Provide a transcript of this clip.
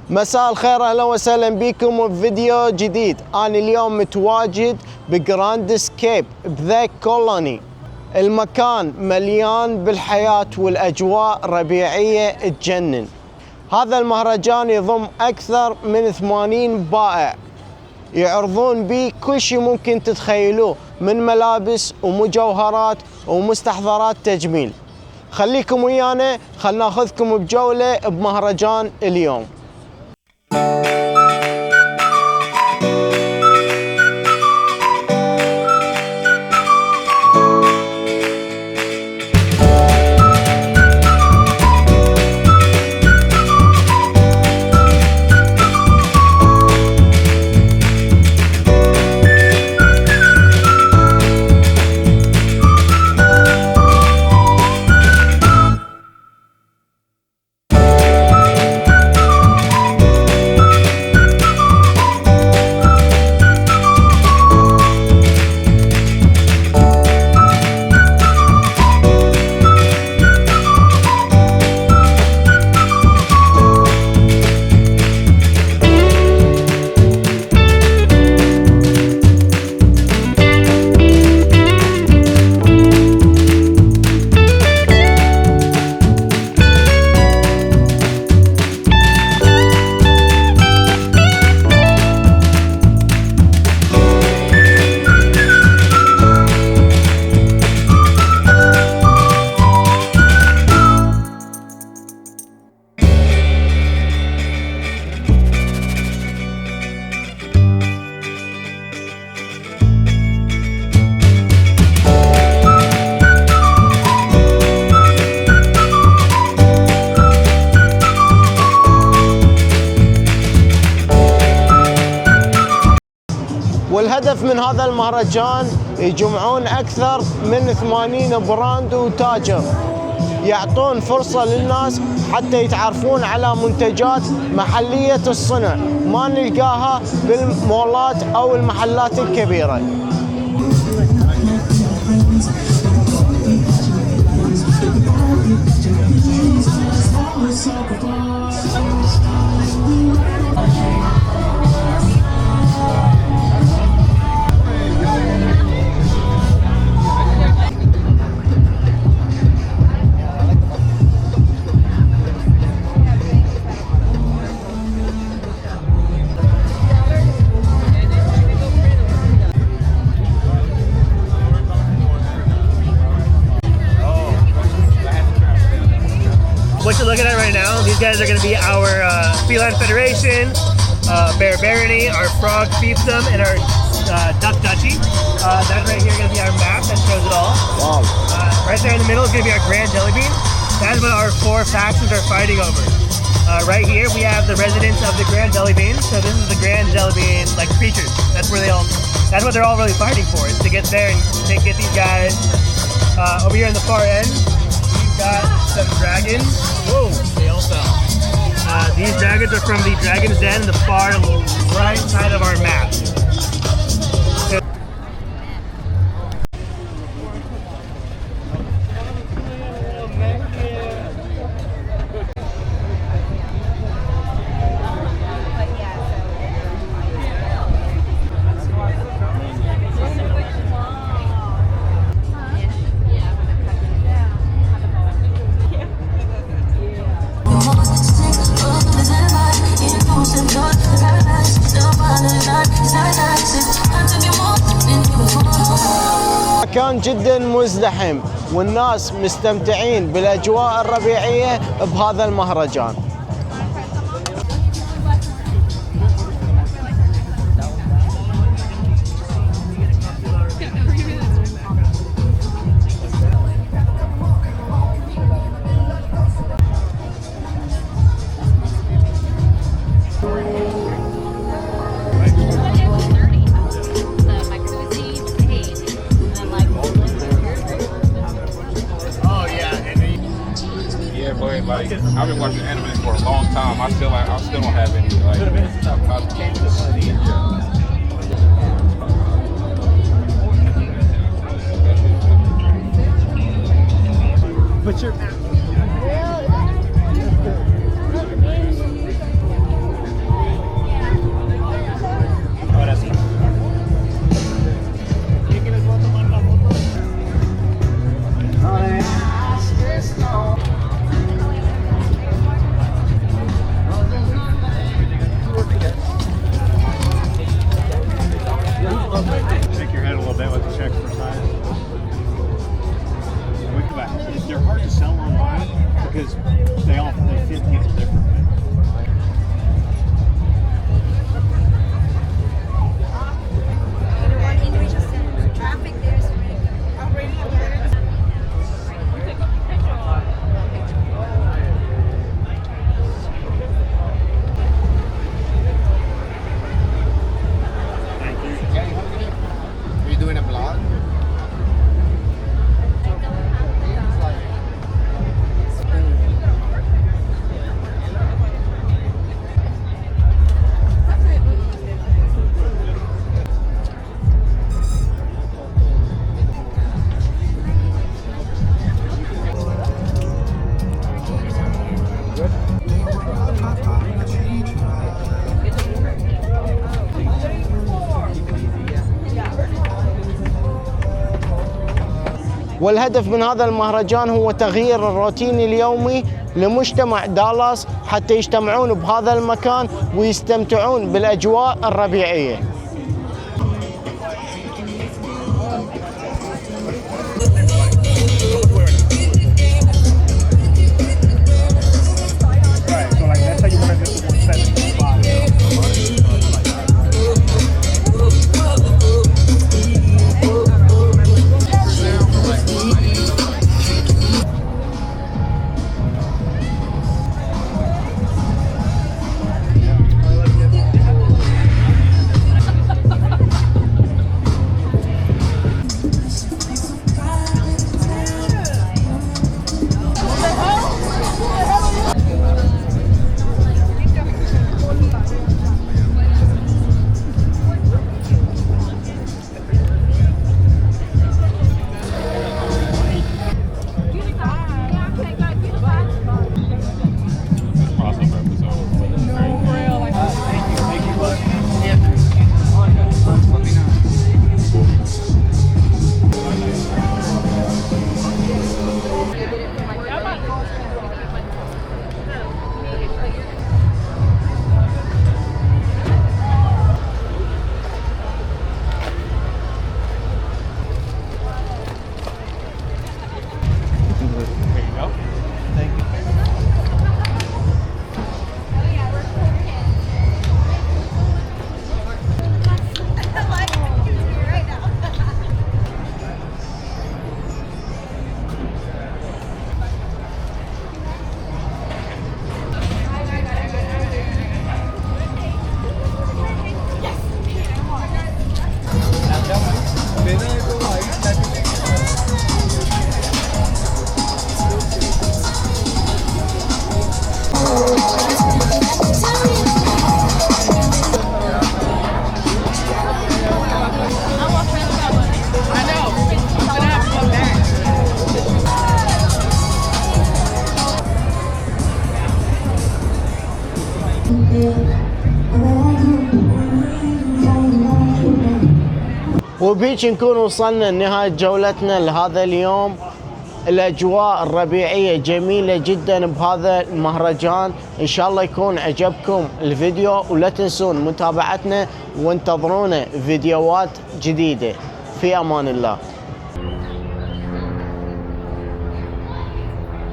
مساء الخير، اهلا وسهلا بكم بفيديو جديد. انا اليوم متواجد بجراند سكيب بذا كولوني. المكان مليان بالحياة والاجواء ربيعية تجنن. هذا المهرجان يضم اكثر من 80 بائع يعرضون بيه كل شيء ممكن تتخيلوه من ملابس ومجوهرات ومستحضرات تجميل. خليكم ويانا، خلنا ناخذكم بجولة بمهرجان اليوم. والهدف من هذا المهرجان يجمعون أكثر من 80 براند وتاجر، يعطون فرصة للناس حتى يتعرفون على منتجات محلية الصنع ما نلقاها بالمولات أو المحلات الكبيرة. What you're looking at right now, these guys are going to be our Feline Federation, Bear Barony, our Frog Fiefdom, and our Duck Duchy. That right here is going to be our map that shows it all. Wow. Right there in the middle is going to be our Grand Jelly Bean. That's what our 4 factions are fighting over. Right here we have the residents of the Grand Jelly Bean. So this is the Grand Jelly Bean, like creatures. That's where that's what they're all really fighting for, is to get there and get these guys. Over here in the far end, we've got some dragons. Whoa, they all fell. These dragons are from the Dragon's Den, the far right side of our map. كان جدا مزدحم والناس مستمتعين بالأجواء الربيعية بهذا المهرجان. Like, I've been watching anime for a long time. I still don't have any But you're والهدف من هذا المهرجان هو تغيير الروتين اليومي لمجتمع دالاس حتى يجتمعون بهذا المكان ويستمتعون بالأجواء الربيعية. وبيك نكون وصلنا لنهاية جولتنا لهذا اليوم. الأجواء الربيعية جميلة جدا بهذا المهرجان. إن شاء الله يكون عجبكم الفيديو، ولا تنسون متابعتنا وانتظرونا فيديوهات جديدة. في أمان الله.